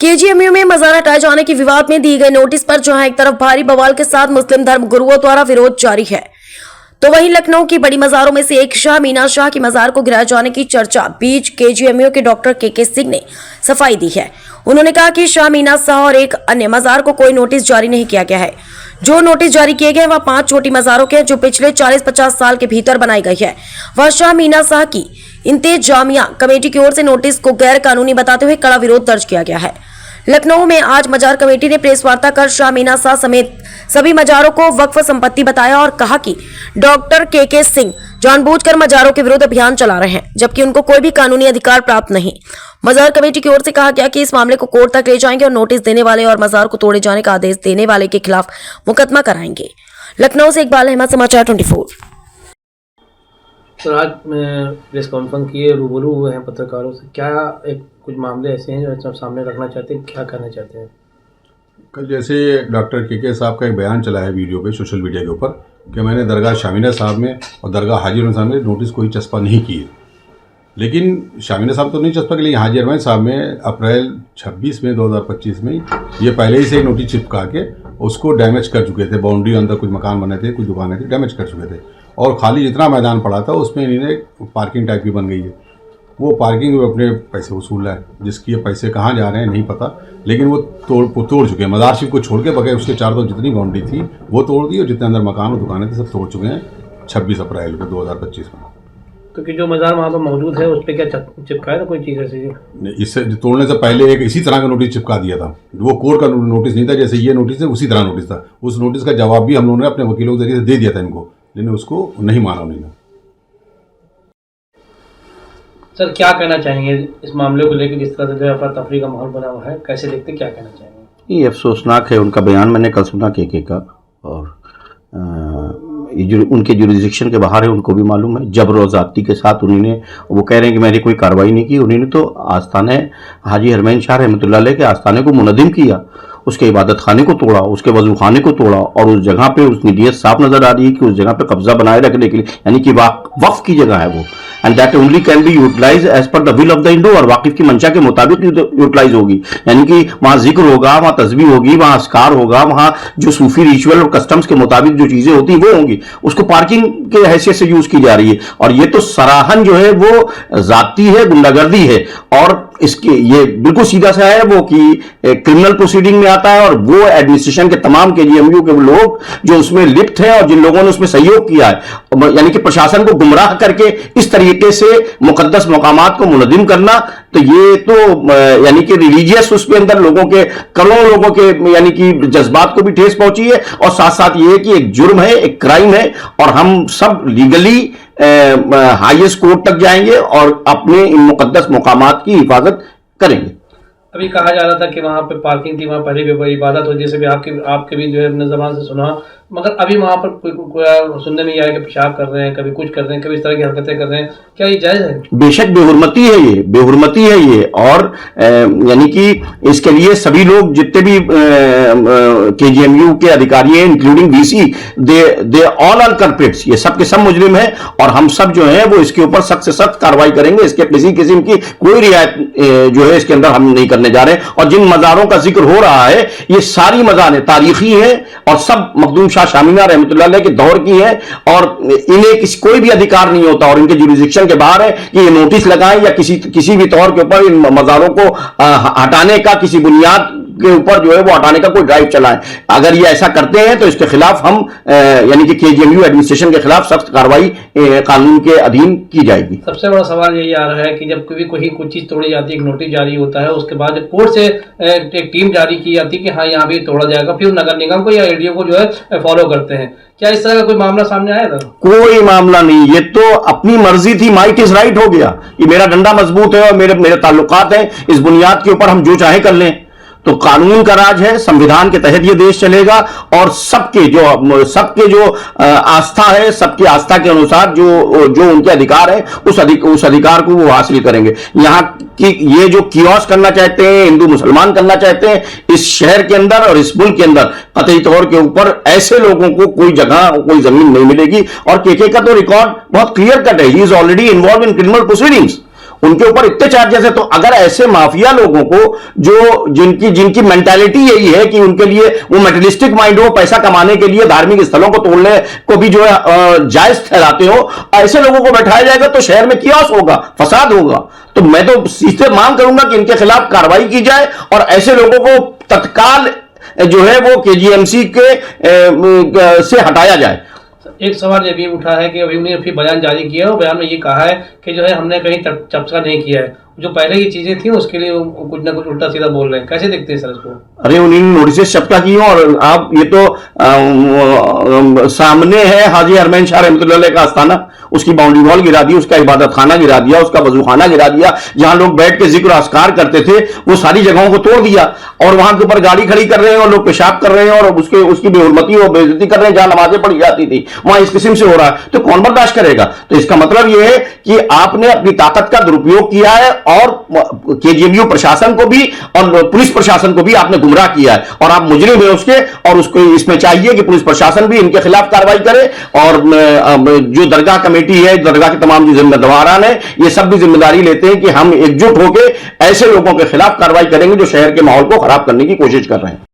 KGMU में मजार हटाए जाने के विवाद में दी गई नोटिस पर जहां एक तरफ भारी बवाल के साथ मुस्लिम धर्म गुरुओं द्वारा विरोध जारी है, तो वहीं लखनऊ की बड़ी मजारों में से एक शाह मीना शाह की मजार को गिराए जाने की चर्चा बीच केजीएमयू के डॉक्टर के सिंह ने सफाई दी है। उन्होंने कहा कि शाह मीना शाह और एक अन्य मजार को कोई नोटिस जारी नहीं किया गया है। जो नोटिस जारी किए गए वह 5 छोटी मजारों के जो पिछले 40-50 साल के भीतर बनाई गई है। वह शाह मीना शाह की इंतेजामिया कमेटी की ओर से नोटिस को गैर कानूनी बताते हुए कड़ा विरोध दर्ज किया गया है। लखनऊ में आज मजार कमेटी ने प्रेस वार्ता कर शाह मीना शाह समेत सभी मजारों को वक्फ संपत्ति बताया और कहा कि डॉक्टर के सिंह जानबूझकर मजारों के विरुद्ध अभियान चला रहे हैं, जबकि उनको कोई भी कानूनी अधिकार प्राप्त नहीं। मजार कमेटी की ओर से कहा गया कि इस मामले को कोर्ट तक ले जाएंगे और नोटिस देने वाले और मजार को तोड़े जाने का आदेश देने वाले के खिलाफ मुकदमा कराएंगे। लखनऊ से इकबाल अहमद, समाचार 24। सर, आज प्रेस कॉन्फ्रेंस किए, रूबरू हुए हैं पत्रकारों से, क्या कुछ मामले ऐसे हैं जो सामने रखना चाहते हैं, क्या कहना चाहते हैं? कल जैसे डॉक्टर के साहब का एक बयान चला है वीडियो पे, सोशल मीडिया के ऊपर, कि मैंने दरगाह शाह मीना साहब में और दरगाह हाजी अरमान साहब में नोटिस कोई चस्पा नहीं किए। लेकिन शाह मीना साहब तो नहीं चस्पा के लिए हाजी अरमान साहब में अप्रैल 26 में 2025 में ये पहले ही से नोटिस चिपका के उसको डैमेज कर चुके थे। बाउंड्री अंदर कुछ मकान बने थे, कुछ दुकानें थी, डैमेज कर चुके थे और खाली जितना मैदान पड़ा था उसमें इन्होंने पार्किंग टाइप की बन गई है। वो पार्किंग में अपने पैसे वसूल रहा है, जिसकी ये पैसे कहाँ जा रहे हैं नहीं पता, लेकिन वो तोड़ चुके हैं। मजार शरीफ को छोड़ के बगैर उसके चारों जितनी बाउंड्री थी वो तोड़ दी और जितने अंदर मकान और दुकानें थी सब तोड़ चुके हैं 26 अप्रैल को 2025 में। तो कि जो मजार वहाँ पर मौजूद है उस पर क्या चिपकाया था कोई चीज़ ऐसी? इससे तोड़ने से पहले एक इसी तरह का नोटिस चिपका दिया था। वो कोर्ट का नोटिस नहीं था, जैसे ये नोटिस है उसी तरह नोटिस था। उस नोटिस का जवाब भी हम लोगों ने अपने वकीलों के जरिए से दे दिया था इनको, लेकिन उसको नहीं माना उन्होंने। सर, क्या कहना चाहेंगे इस मामले को लेकर, जिस तरह से जो अफरा तफरी का माहौल बना हुआ है, कैसे देखते, क्या कहना चाहेंगे? ये अफसोसनाक है। उनका बयान मैंने कल सुना के का, और ये जो उनके जुरिडिक्शन के बाहर है उनको भी मालूम है। जबर और ज़्यादती के साथ उन्होंने, वो कह रहे हैं कि मैंने कोई कार्रवाई नहीं की। उन्होंने तो आस्थाने हाजी हरमैन शाह रहमतुल्लाह अलैह के आस्थाने को मुनज़्ज़म किया, उसके इबादत खाने को तोड़ा, उसके वजू खाने को तोड़ा, और उस जगह पे उस नीयत साफ नजर आ रही है कि उस जगह पे कब्जा बनाए रखने के लिए, यानी कि वक्फ की जगह है वो, and that only can be utilize as per the will of the Indo, और वाकिफ की मंशा के मुताबिक यूटिलाइज होगी। यानी कि वहां जिक्र होगा, वहां तस्बीह होगी, वहां अस्कार होगा, वहां जो सूफी रिचुअल और कस्टम्स के मुताबिक जो चीजें होती हैं वो होंगी। उसको पार्किंग के हैसियत से यूज की जा रही है, और ये तो सराहन जो है वो जाती है, गुंडागर्दी है। और इसके ये बिल्कुल सीधा सा है वो कि क्रिमिनल प्रोसीडिंग में आता है, और वो एडमिनिस्ट्रेशन के तमाम केजीएमयू के लोग जो उसमें लिप्त हैं और जिन लोगों ने उसमें सहयोग किया है, यानी कि प्रशासन को गुमराह करके इस तरीके से मुकद्दस मकामात को मुनज़्ज़म करना, तो ये तो यानी कि रिलीजियस उसके अंदर लोगों के, करोड़ों लोगों के यानी कि जज्बात को भी ठेस पहुंची है। और साथ साथ ये कि एक जुर्म है, एक क्राइम है, और हम सब लीगली हाईएस्ट कोर्ट तक जाएंगे और अपने इन मुकद्दस मकामात की हिफाजत करेंगे। अभी कहा जा रहा था कि वहाँ पे पार्किंग थी, वहाँ पहले भी इबादत होती, जैसे भी आपके भी जो है अपने ज़बान से सुना, मगर अभी वहाँ पर कोई सुनने में आया कि पेशाब कर रहे हैं, कभी कुछ कर रहे हैं, कभी इस तरह की हरकतें कर रहे हैं, क्या ये जायज़ है? बेशक बेहुरमती है ये, बेहुरमती है ये। और यानी कि इसके लिए सभी लोग जितने भी केजीएमयू के अधिकारी हैं, including VC, they all are culprits, ये सब के सब मुजरिम हैं, और हम सब जो है वो इसके ऊपर सख्त से सख्त कार्रवाई करेंगे। इसके किसी किस्म की कोई रियायत जो है इसके अंदर हम नहीं करने जा रहे हैं। और जिन मज़ारों का जिक्र हो रहा है, ये सारी मज़ारें तारीखी हैं और सब मखदूम शाह मीना रहमतुल्लाह अलैह के दौर की है, और इन्हें कोई भी अधिकार नहीं होता, और इनके जुरिडिक्शन के बाहर है कि ये नोटिस लगाएं या किसी भी तौर के ऊपर इन मज़ारों को हटाने का, किसी बुनियाद के ऊपर जो है वो हटाने का कोई ड्राइव चलाएं। अगर ये ऐसा करते हैं तो इसके खिलाफ हम यानी कि केजीएमयू एडमिनिस्ट्रेशन के खिलाफ सख्त कार्रवाई कानून के अधीन की जाएगी। सबसे बड़ा सवाल यही आ रहा है कि जब कोई चीज तोड़ी जाती है, एक नोटिस जारी होता है, उसके बाद कोर्ट से एक टीम जारी की जाती है कि हाँ यहाँ भी तोड़ा जाएगा, फिर नगर निगम को या एलडीओ को जो है फॉलो करते हैं। क्या इस तरह का कोई मामला सामने आया था? कोई मामला नहीं, ये तो अपनी मर्जी थी, माइट इज राइट हो गया। ये मेरा डंडा मजबूत है और मेरे ताल्लुकात हैं, इस बुनियाद के ऊपर हम जो चाहे कर लें। तो कानून का राज है, संविधान के तहत ये देश चलेगा, और सबके जो आस्था है, सबकी आस्था के अनुसार जो उनके अधिकार है, उस अधिकार को वो हासिल करेंगे। यहाँ की ये जो कियोस करना चाहते हैं, हिंदू मुसलमान करना चाहते हैं इस शहर के अंदर और इस मुल्क के अंदर, कतई तौर के ऊपर ऐसे लोगों को कोई जगह, कोई जमीन नहीं मिलेगी। और के का तो रिकॉर्ड बहुत क्लियर कट है, he is already involve in criminal proceedings. उनके ऊपर इतने चार्जेस है। तो अगर ऐसे माफिया लोगों को जो जिनकी मेंटालिटी यही है कि उनके लिए वो मेटेरियलिस्टिक माइंड हो, पैसा कमाने के लिए धार्मिक स्थलों को तोड़ने को भी जो है जायज ठहराते हो, ऐसे लोगों को बैठाया जाएगा तो शहर में कियास होगा, फसाद होगा। तो मैं तो सीधे मांग करूंगा कि इनके खिलाफ कार्रवाई की जाए और ऐसे लोगों को तत्काल जो है वो केजीएमसी के से हटाया जाए। एक सवाल ये भी उठा है कि अभी उन्होंने फिर बयान जारी किया है और बयान में ये कहा है कि जो है हमने कहीं चर्चा नहीं किया है, जो पहले की चीजें थी उसके लिए वो कुछ ना कुछ उल्टा सीधा बोल रहे हैं। कैसे देखते हैं सर इसको? अरे उन्होंने नोटिस चपका किए और आप ये तो सामने है हाजी हरमैन शाह रहमतुल्लाह का आस्थाना, उसकी बाउंड्री वॉल गिरा दी, उसका इबादत खाना गिरा दिया, उसका वजूखाना गिरा दिया, जहां लोग बैठ के जिक्र अस्कार करते थे वो सारी जगहों को तोड़ दिया और वहां के ऊपर गाड़ी खड़ी कर रहे हैं और लोग पेशाब कर रहे हैं और उसकी बेहुरमती और बेइज्जती कर रहे हैं। जहां नमाजें पढ़ी जाती थी वहां इस किस्म से हो रहा है, तो कौन बर्दाश्त करेगा? तो इसका मतलब यह है कि आपने अपनी ताकत का दुरुपयोग किया है और केजीएमयू प्रशासन को भी और पुलिस प्रशासन को भी आपने गुमराह किया है और आप मुजरिम है उसके। और उसको इसमें चाहिए कि पुलिस प्रशासन भी इनके खिलाफ कार्रवाई करे और जो दरगाह कमेटी है, दरगाह के तमाम जो जिम्मेदारान है, ये सब भी जिम्मेदारी लेते हैं कि हम एकजुट होकर ऐसे लोगों के खिलाफ कार्रवाई करेंगे जो शहर के माहौल को खराब करने की कोशिश कर रहे हैं।